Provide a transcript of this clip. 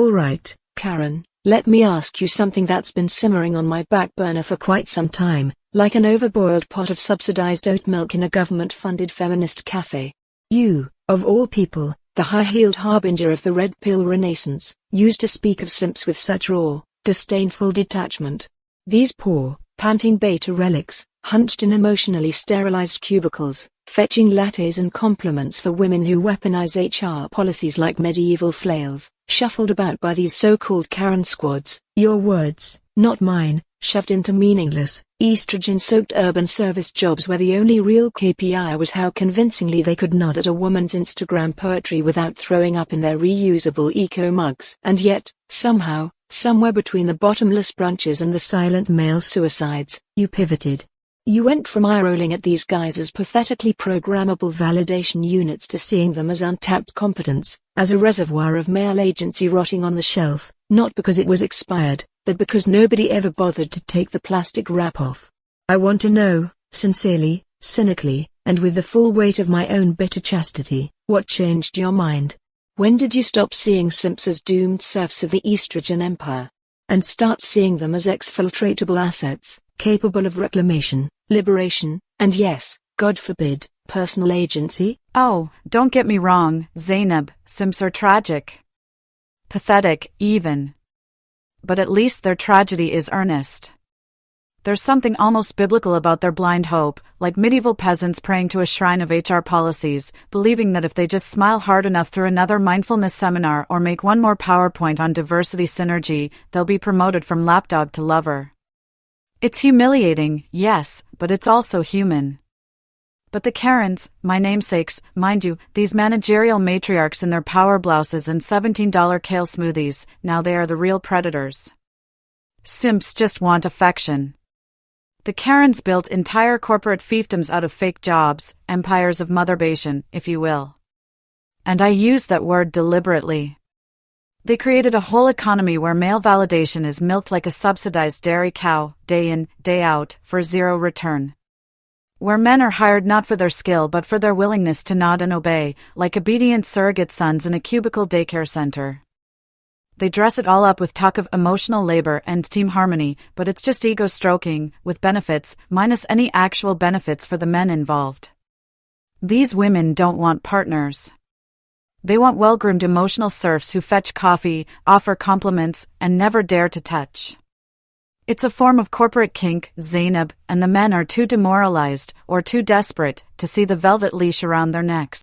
Alright, Karen, let me ask you something that's been simmering on my back burner for quite some time, like an overboiled pot of subsidized oat milk in a government-funded feminist cafe. You, of all people, the high-heeled harbinger of the red pill renaissance, used to speak of simps with such raw, disdainful detachment. These poor, panting beta relics, hunched in emotionally sterilized cubicles, fetching lattes and compliments for women who weaponize HR policies like medieval flails, shuffled about by these so-called Karen squads, your words, not mine, shoved into meaningless, estrogen-soaked urban service jobs where the only real KPI was how convincingly they could nod at a woman's Instagram poetry without throwing up in their reusable eco mugs. And yet, somehow, somewhere between the bottomless brunches and the silent male suicides, you pivoted. You went from eye-rolling at these guys as pathetically programmable validation units to seeing them as untapped competence, as a reservoir of male agency rotting on the shelf, not because it was expired, but because nobody ever bothered to take the plastic wrap off. I want to know, sincerely, cynically, and with the full weight of my own bitter chastity, what changed your mind? When did you stop seeing simps as doomed serfs of the estrogen empire, and start seeing them as exfiltratable assets, capable of reclamation, liberation, and yes, God forbid, personal agency? Oh, don't get me wrong, Zainab, simps are tragic. Pathetic, even. But at least their tragedy is earnest. There's something almost biblical about their blind hope, like medieval peasants praying to a shrine of HR policies, believing that if they just smile hard enough through another mindfulness seminar or make one more PowerPoint on diversity synergy, they'll be promoted from lapdog to lover. It's humiliating, yes, but it's also human. But the Karens, my namesakes, mind you, these managerial matriarchs in their power blouses and $17 kale smoothies, now they are the real predators. Simps just want affection. The Karens built entire corporate fiefdoms out of fake jobs, empires of motherbation, if you will. And I use that word deliberately. They created a whole economy where male validation is milked like a subsidized dairy cow, day in, day out, for zero return. Where men are hired not for their skill but for their willingness to nod and obey, like obedient surrogate sons in a cubicle daycare center. They dress it all up with talk of emotional labor and team harmony, but it's just ego stroking, with benefits, minus any actual benefits for the men involved. These women don't want partners. They want well-groomed emotional serfs who fetch coffee, offer compliments, and never dare to touch. It's a form of corporate kink, Zainab, and the men are too demoralized, or too desperate, to see the velvet leash around their necks.